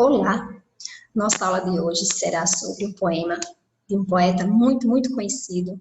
Olá! Nossa aula de hoje será sobre um poema de um poeta muito conhecido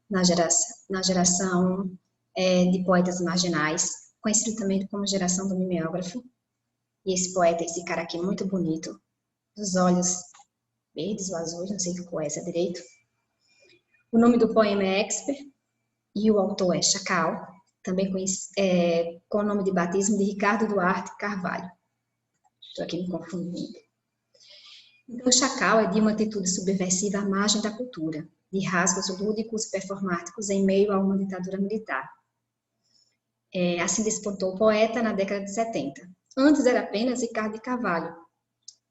na geração de poetas marginais, conhecido também como geração do mimeógrafo. E esse poeta, esse cara aqui muito bonito, dos olhos verdes ou azuis, não sei qual é essa direito. O nome do poema é Expert e o autor é Chacal, também com o nome de batismo de Ricardo Duarte Carvalho. Estou aqui me confundindo. Então, o Chacal é de uma atitude subversiva à margem da cultura, de rasgos lúdicos e performáticos em meio a uma ditadura militar. Assim despontou o poeta na década de 70. Antes era apenas Ricardo de Carvalho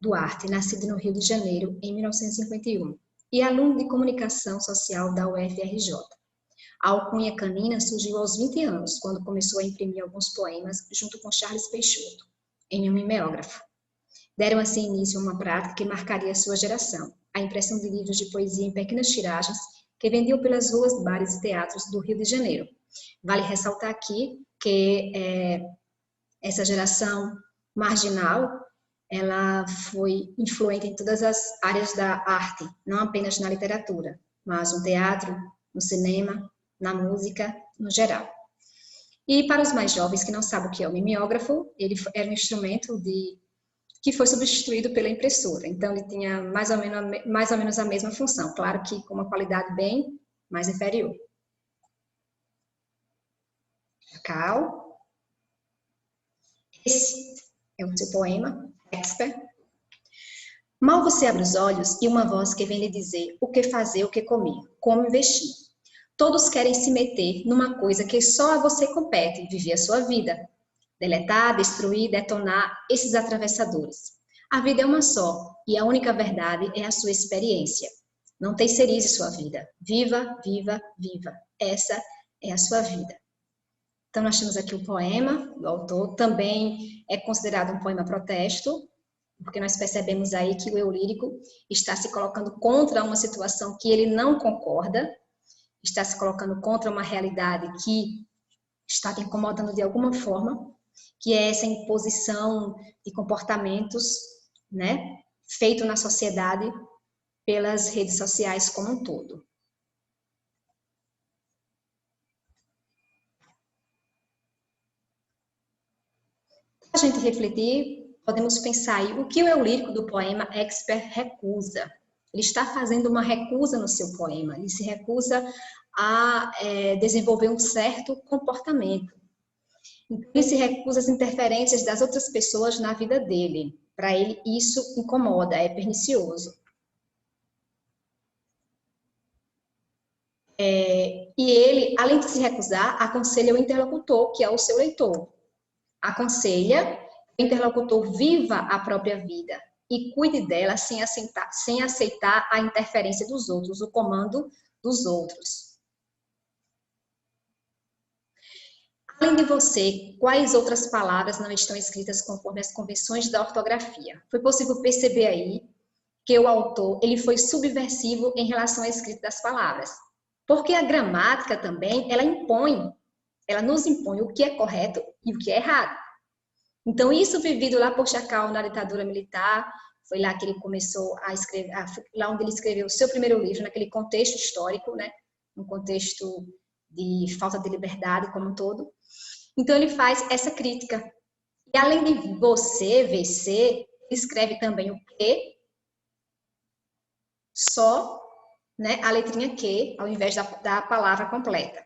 Duarte, nascido no Rio de Janeiro em 1951, e aluno de comunicação social da UFRJ. A alcunha canina surgiu aos 20 anos, quando começou a imprimir alguns poemas junto com Charles Peixoto, em um mimeógrafo. Deram assim início a uma prática que marcaria a sua geração, a impressão de livros de poesia em pequenas tiragens que vendiam pelas ruas, bares e teatros do Rio de Janeiro. Vale ressaltar aqui que essa geração marginal, ela foi influente em todas as áreas da arte, não apenas na literatura, mas no teatro, no cinema, na música, no geral. E para os mais jovens que não sabem o que é o mimeógrafo, ele era um instrumento que foi substituído pela impressora. Então, ele tinha mais ou menos a mesma função, claro que com uma qualidade bem mais inferior. Chacal. Esse é o seu poema, Expert. Mal você abre os olhos e uma voz que vem lhe dizer o que fazer, o que comer, como investir. Todos querem se meter numa coisa que só a você compete, viver a sua vida. Deletar, destruir, detonar esses atravessadores. A vida é uma só, e a única verdade é a sua experiência. Não terceirize sua vida. Viva, viva, viva. Essa é a sua vida. Então, nós temos aqui o poema do autor. Também é considerado um poema protesto, porque nós percebemos aí que o eu lírico está se colocando contra uma situação que ele não concorda, está se colocando contra uma realidade que está te incomodando de alguma forma, que é essa imposição de comportamentos, né, feito na sociedade pelas redes sociais como um todo. Para a gente refletir, podemos pensar aí o que o eu lírico do poema Expert recusa. Ele está fazendo uma recusa no seu poema, ele se recusa a desenvolver um certo comportamento. Então, ele se recusa às interferências das outras pessoas na vida dele. Para ele, isso incomoda, é pernicioso. E ele, além de se recusar, aconselha o interlocutor, que é o seu leitor. Aconselha que o interlocutor viva a própria vida e cuide dela sem aceitar a interferência dos outros, o comando dos outros. Além de você, quais outras palavras não estão escritas conforme as convenções da ortografia? Foi possível perceber aí que o autor ele foi subversivo em relação à escrita das palavras. Porque a gramática também, ela nos impõe o que é correto e o que é errado. Então, isso vivido lá por Chacal na ditadura militar, foi lá que ele começou a escrever, lá onde ele escreveu o seu primeiro livro, naquele contexto histórico, né? Um contexto de falta de liberdade como um todo. Então, ele faz essa crítica. E além de você, VC, ele escreve também o que, só, né, a letrinha que, ao invés da palavra completa.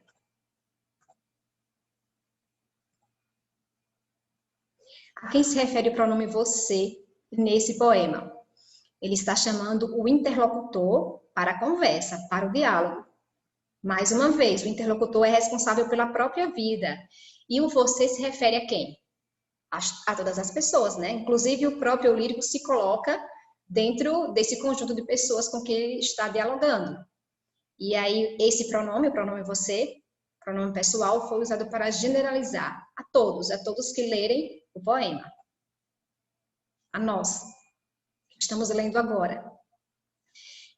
A quem se refere o pronome você nesse poema? Ele está chamando o interlocutor para a conversa, para o diálogo. Mais uma vez, o interlocutor é responsável pela própria vida. E o você se refere a quem? A todas as pessoas, né? Inclusive, o próprio lírico se coloca dentro desse conjunto de pessoas com que ele está dialogando. E aí, esse pronome, o pronome você, pronome pessoal, foi usado para generalizar a todos que lerem o poema. A nós, que estamos lendo agora.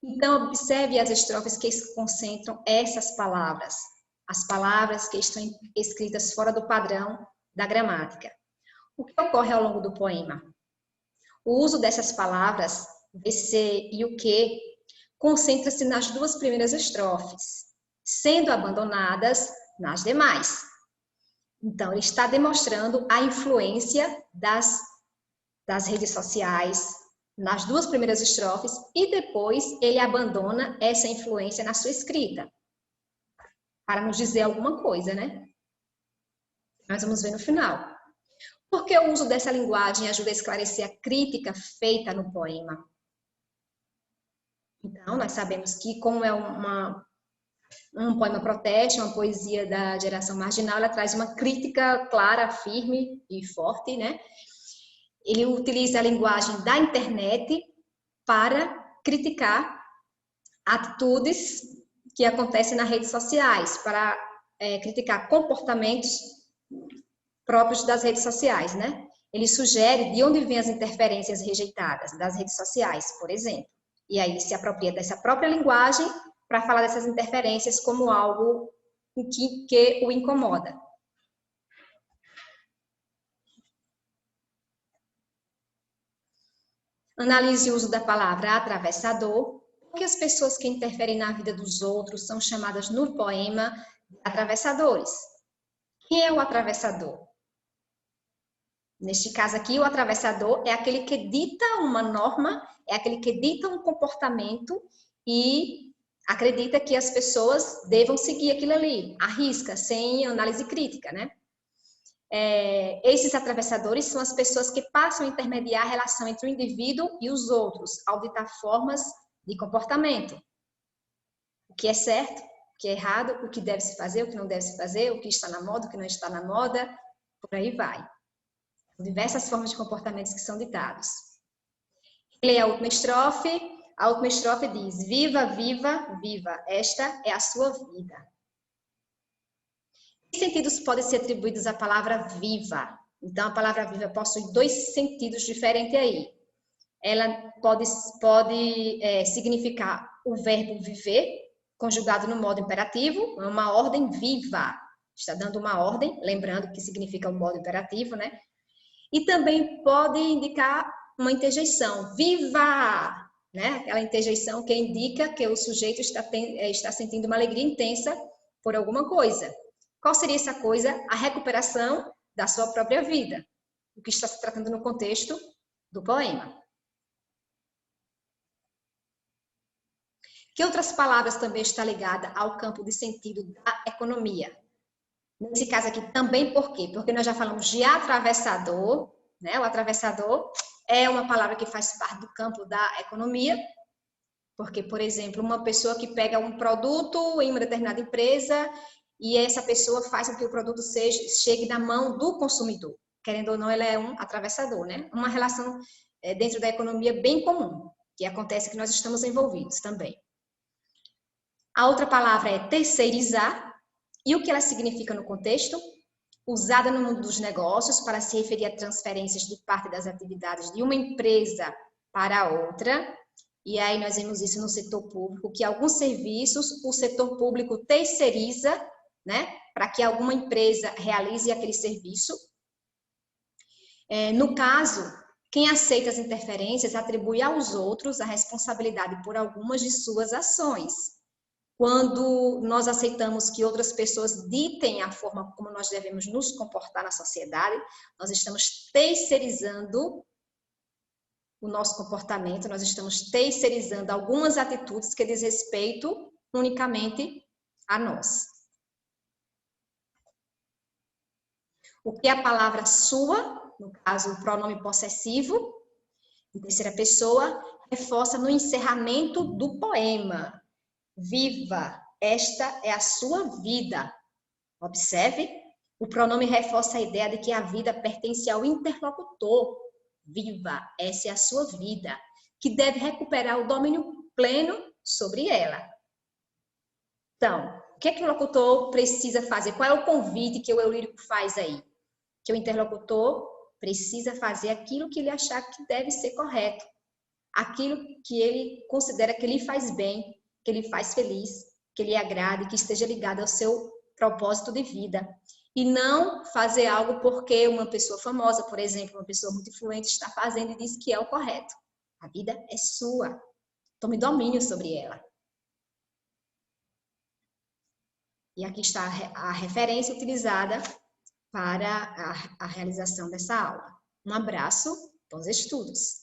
Então, observe as estrofes que concentram essas palavras, as palavras que estão escritas fora do padrão da gramática. O que ocorre ao longo do poema? O uso dessas palavras, você e o que, concentra-se nas duas primeiras estrofes, sendo abandonadas nas demais. Então, ele está demonstrando a influência das redes sociais nas duas primeiras estrofes e depois ele abandona essa influência na sua escrita, para nos dizer alguma coisa, né? Nós vamos ver no final. Porque o uso dessa linguagem ajuda a esclarecer a crítica feita no poema. Então, nós sabemos que, como é um poema protesto, uma poesia da geração marginal, ela traz uma crítica clara, firme e forte, né? Ele utiliza a linguagem da internet para criticar atitudes que acontecem nas redes sociais, para criticar comportamentos próprios das redes sociais, né? Ele sugere de onde vêm as interferências rejeitadas das redes sociais, por exemplo. E aí ele se apropria dessa própria linguagem para falar dessas interferências como algo que o incomoda. Analise o uso da palavra atravessador, porque as pessoas que interferem na vida dos outros são chamadas no poema de atravessadores. Quem é o atravessador? Neste caso aqui, o atravessador é aquele que dita uma norma, é aquele que dita um comportamento e acredita que as pessoas devam seguir aquilo ali, arrisca, sem análise crítica, né? Esses atravessadores são as pessoas que passam a intermediar a relação entre o indivíduo e os outros, ao ditar formas de comportamento. O que é certo, o que é errado, o que deve se fazer, o que não deve se fazer, o que está na moda, o que não está na moda, por aí vai. Diversas formas de comportamentos que são ditados. Lê a última estrofe diz: viva, viva, viva, esta é a sua vida. Que sentidos podem ser atribuídos à palavra viva? Então, a palavra viva possui dois sentidos diferentes aí. Ela pode significar o verbo viver, conjugado no modo imperativo, é uma ordem viva. Está dando uma ordem, lembrando que significa o modo imperativo, né? E também pode indicar uma interjeição, viva, né? Aquela interjeição que indica que o sujeito está sentindo uma alegria intensa por alguma coisa. Qual seria essa coisa? A recuperação da sua própria vida, o que está se tratando no contexto do poema. Que outras palavras também está ligada ao campo de sentido da economia? Nesse caso aqui também por quê? Porque nós já falamos de atravessador, né? O atravessador é uma palavra que faz parte do campo da economia, porque, por exemplo, uma pessoa que pega um produto em uma determinada empresa e essa pessoa faz com que o produto chegue na mão do consumidor. Querendo ou não, ele é um atravessador, né? Uma relação dentro da economia bem comum, que acontece que nós estamos envolvidos também. A outra palavra é terceirizar. E o que ela significa no contexto? Usada no mundo dos negócios para se referir a transferências de parte das atividades de uma empresa para outra. E aí nós vemos isso no setor público, que alguns serviços o setor público terceiriza, né, para que alguma empresa realize aquele serviço. No caso, quem aceita as interferências atribui aos outros a responsabilidade por algumas de suas ações. Quando nós aceitamos que outras pessoas ditem a forma como nós devemos nos comportar na sociedade, nós estamos terceirizando o nosso comportamento, nós estamos terceirizando algumas atitudes que diz respeito unicamente a nós. O que é a palavra sua, no caso o pronome possessivo, em terceira pessoa, reforça no encerramento do poema. Viva, esta é a sua vida. Observe, o pronome reforça a ideia de que a vida pertence ao interlocutor. Viva, essa é a sua vida, que deve recuperar o domínio pleno sobre ela. Então, o que é que o locutor precisa fazer? Qual é o convite que o eu lírico faz aí? Que o interlocutor precisa fazer aquilo que ele achar que deve ser correto, aquilo que ele considera que lhe faz bem, que lhe faz feliz, que lhe agrade, que esteja ligado ao seu propósito de vida. E não fazer algo porque uma pessoa famosa, por exemplo, uma pessoa muito influente está fazendo e diz que é o correto. A vida é sua. Tome domínio sobre ela. E aqui está a referência utilizada para a realização dessa aula. Um abraço, bons estudos!